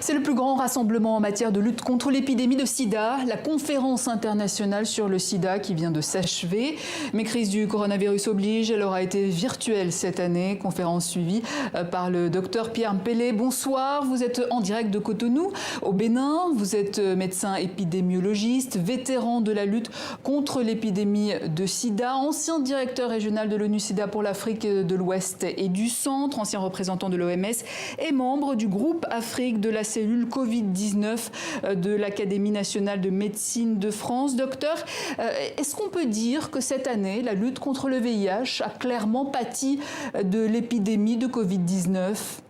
C'est le plus grand rassemblement en matière de lutte contre l'épidémie de sida, la conférence internationale sur le sida qui vient de s'achever. Mais crise du coronavirus oblige, elle aura été virtuelle cette année. Conférence suivie par le docteur Pierre Mpele. Bonsoir, vous êtes en direct de Cotonou, au Bénin. Vous êtes médecin épidémiologiste, vétéran de la lutte contre l'épidémie de sida, ancien directeur régional de l'ONU-SIDA pour l'Afrique de l'Ouest et du Centre, ancien représentant de l'OMS et membre du groupe Afrique de la cellule Covid-19 de l'Académie nationale de médecine de France. Docteur, est-ce qu'on peut dire que cette année, la lutte contre le VIH a clairement pâti de l'épidémie de Covid-19 ?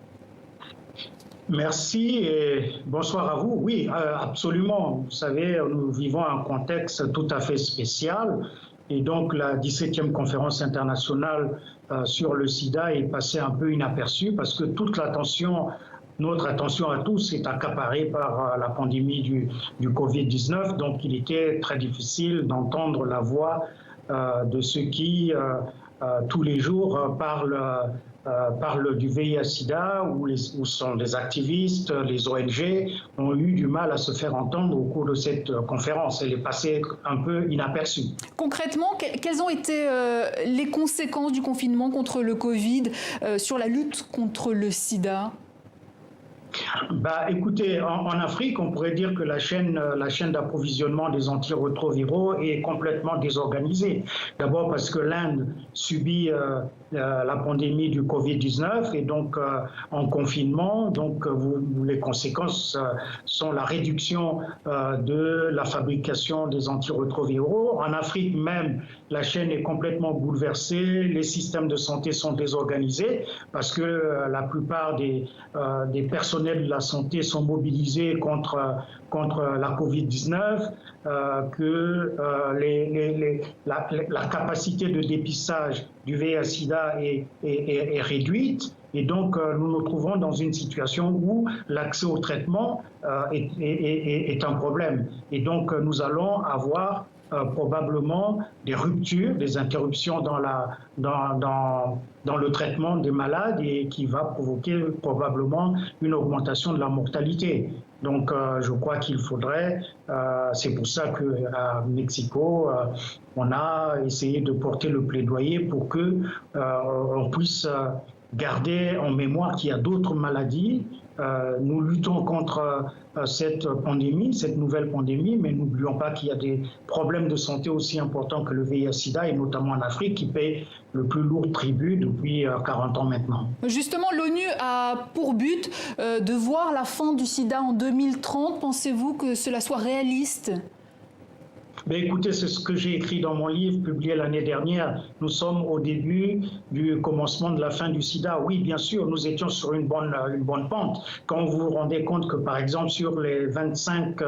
Merci et bonsoir à vous. Oui, absolument. Vous savez, nous vivons un contexte tout à fait spécial et donc la 17e conférence internationale sur le sida est passée un peu inaperçue parce que toute notre attention à tous est accaparée par la pandémie du Covid-19. Donc il était très difficile d'entendre la voix de ceux qui, tous les jours, parlent du VIH-Sida, où sont les activistes, les ONG, ont eu du mal à se faire entendre au cours de cette conférence. Elle est passée un peu inaperçue. Concrètement, quelles ont été les conséquences du confinement contre le Covid sur la lutte contre le sida ? Écoutez, en Afrique, on pourrait dire que la chaîne d'approvisionnement des antirétroviraux est complètement désorganisée. D'abord parce que l'Inde subit la pandémie du Covid-19 et donc en confinement. Donc les conséquences sont la réduction de la fabrication des antirétroviraux. En Afrique même, la chaîne est complètement bouleversée. Les systèmes de santé sont désorganisés parce que la plupart des personnels de la santé sont mobilisés contre la Covid-19, que la capacité de dépistage du VIH-Sida est réduite. Et donc, nous nous trouvons dans une situation où l'accès au traitement est un problème. Et donc, nous allons avoir probablement des ruptures, des interruptions dans le traitement des malades et qui va provoquer probablement une augmentation de la mortalité. Donc je crois qu'il faudrait, c'est pour ça qu'à Mexico, on a essayé de porter le plaidoyer pour qu'on puisse garder en mémoire qu'il y a d'autres maladies. Nous luttons contre cette pandémie, cette nouvelle pandémie, mais n'oublions pas qu'il y a des problèmes de santé aussi importants que le VIH-Sida, et notamment en Afrique, qui paie le plus lourd tribut depuis 40 ans maintenant. Justement, l'ONU a pour but de voir la fin du sida en 2030. Pensez-vous que cela soit réaliste ? Écoutez, c'est ce que j'ai écrit dans mon livre publié l'année dernière. Nous sommes au début du commencement de la fin du sida. Oui, bien sûr, nous étions sur une bonne pente. Quand vous vous rendez compte que, par exemple, sur les 25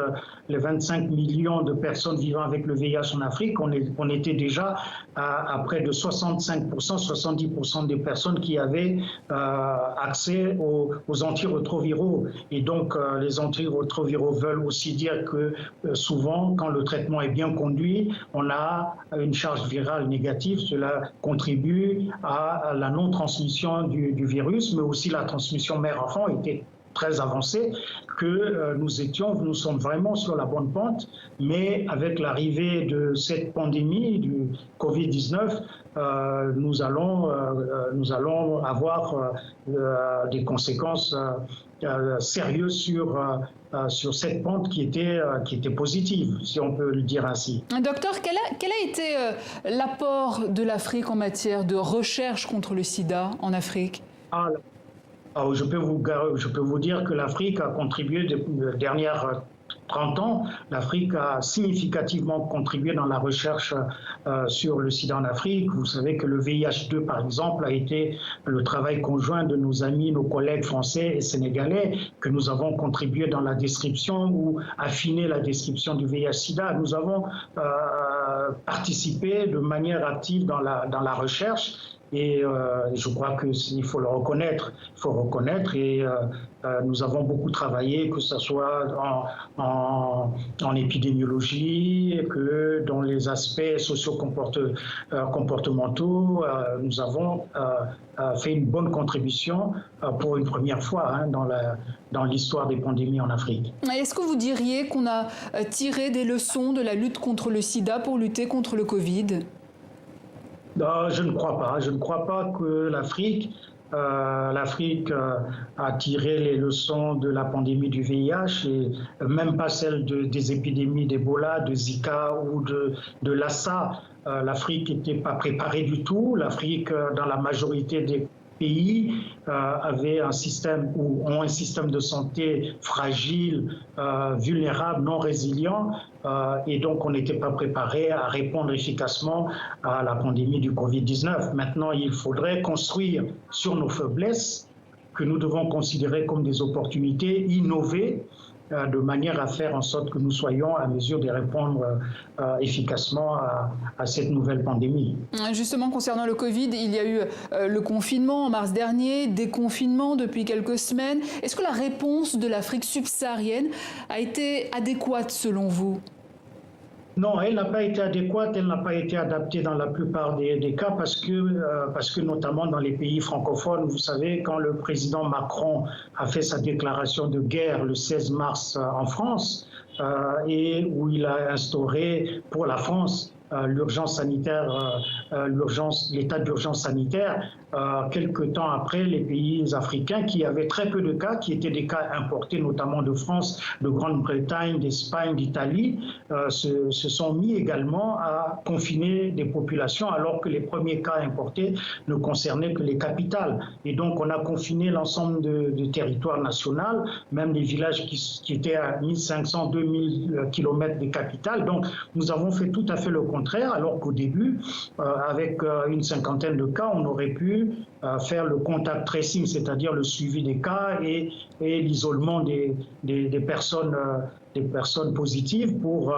millions de personnes vivant avec le VIH en Afrique, on était déjà à près de 65%, 70% des personnes qui avaient accès aux antirétroviraux. Et donc, les antirétroviraux veulent aussi dire que souvent, quand le traitement est bien conduit, on a une charge virale négative. Cela contribue à la non-transmission du virus, mais aussi la transmission mère-enfant était très avancée, que nous sommes vraiment sur la bonne pente, mais avec l'arrivée de cette pandémie du Covid-19, nous allons avoir des conséquences sérieuses sur cette pente qui était positive, si on peut le dire ainsi. Docteur, quel a été l'apport de l'Afrique en matière de recherche contre le sida en Afrique ? Je peux vous dire que l'Afrique a contribué les dernières 30 ans. L'Afrique a significativement contribué dans la recherche sur le sida en Afrique. Vous savez que le VIH2, par exemple, a été le travail conjoint de nos amis, nos collègues français et sénégalais, que nous avons contribué dans la description ou affiné la description du VIH-Sida. Nous avons participé de manière active dans la recherche. Et je crois qu'il faut le reconnaître. Il faut reconnaître et nous avons beaucoup travaillé, que ce soit en épidémiologie, que dans les aspects socio-comportementaux. Nous avons fait une bonne contribution pour une première fois dans l'histoire des pandémies en Afrique. Est-ce que vous diriez qu'on a tiré des leçons de la lutte contre le sida pour lutter contre le Covid ? Non, je ne crois pas. Je ne crois pas que l'Afrique a tiré les leçons de la pandémie du VIH et même pas celle des épidémies d'Ebola, de Zika ou de Lassa. L'Afrique n'était pas préparée du tout. L'Afrique, dans la majorité des pays, avaient un système ou ont un système de santé fragile, vulnérable, non résilient. Et donc, on n'était pas préparé à répondre efficacement à la pandémie du Covid-19. Maintenant, il faudrait construire sur nos faiblesses que nous devons considérer comme des opportunités, innover de manière à faire en sorte que nous soyons à mesure de répondre efficacement à cette nouvelle pandémie. Justement, concernant le Covid, il y a eu le confinement en mars dernier, déconfinement depuis quelques semaines. Est-ce que la réponse de l'Afrique subsaharienne a été adéquate selon vous ? Non, elle n'a pas été adéquate, elle n'a pas été adaptée dans la plupart des cas parce que notamment dans les pays francophones, vous savez, quand le président Macron a fait sa déclaration de guerre le 16 mars en France et où il a instauré pour la France l'urgence sanitaire, l'état d'urgence sanitaire, quelque temps après, les pays africains qui avaient très peu de cas, qui étaient des cas importés notamment de France, de Grande-Bretagne, d'Espagne, d'Italie, se sont mis également à confiner des populations alors que les premiers cas importés ne concernaient que les capitales. Et donc on a confiné l'ensemble du territoire national, même les villages qui étaient à 1500-2000 km des capitales. Donc nous avons fait tout à fait le contraire, alors qu'au début, avec une cinquantaine de cas, on aurait pu faire le contact tracing, c'est-à-dire le suivi des cas et l'isolement des personnes positives pour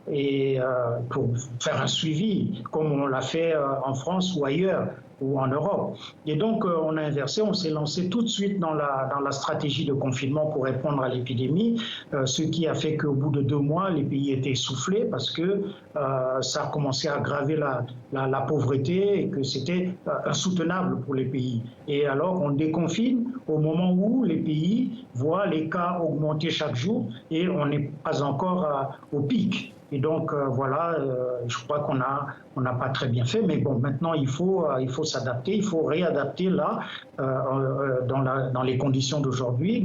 faire un suivi, comme on l'a fait en France ou ailleurs, ou en Europe. Et donc, on a inversé, on s'est lancé tout de suite dans la stratégie de confinement pour répondre à l'épidémie, ce qui a fait qu'au bout de 2 mois, les pays étaient essoufflés parce que ça a commencé à aggraver la pauvreté et que c'était insoutenable pour les pays. Et alors, on déconfine au moment où les pays voient les cas augmenter chaque jour et on n'est pas encore au pic. Et donc, je crois qu'on n'a pas très bien fait. Mais bon, maintenant, il faut s'adapter, il faut réadapter là, dans les conditions d'aujourd'hui.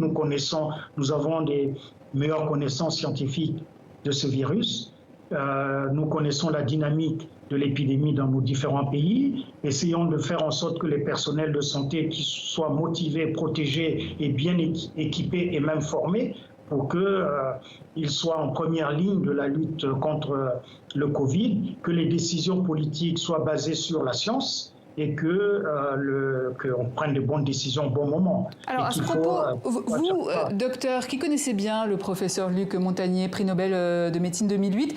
Nous avons des meilleures connaissances scientifiques de ce virus. Nous connaissons la dynamique de l'épidémie dans nos différents pays. Essayons de faire en sorte que les personnels de santé qui soient motivés, protégés et bien équipés et même formés pour qu'ils soient en première ligne de la lutte contre le Covid, que les décisions politiques soient basées sur la science et qu'on prenne de bonnes décisions au bon moment. Alors, à ce propos, vous, docteur, qui connaissez bien le professeur Luc Montagnier, prix Nobel de médecine 2008,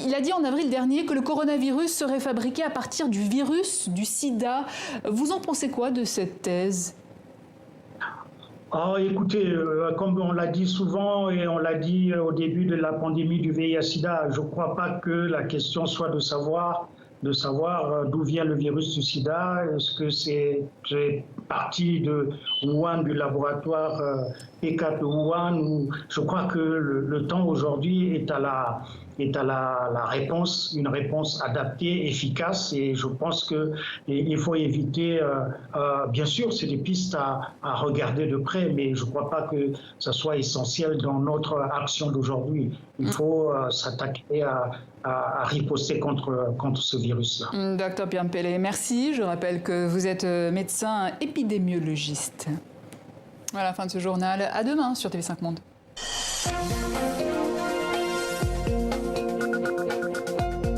il a dit en avril dernier que le coronavirus serait fabriqué à partir du virus du sida. Vous en pensez quoi de cette thèse ? Écoutez, comme on l'a dit souvent et on l'a dit au début de la pandémie du VIH-Sida, je ne crois pas que la question soit de savoir d'où vient le virus du sida. Est-ce que c'est parti de Wuhan, du laboratoire P4 de Wuhan? Je crois que le temps aujourd'hui est à la réponse, une réponse adaptée, efficace, et je pense qu'il faut éviter, bien sûr, c'est des pistes à regarder de près, mais je ne crois pas que ça soit essentiel dans notre action d'aujourd'hui. Il faut s'attaquer à riposter contre ce virus-là. Docteur Pierre Mpele, merci. Je rappelle que vous êtes médecin épidémiologiste. Voilà, fin de ce journal. À demain sur TV5 Monde.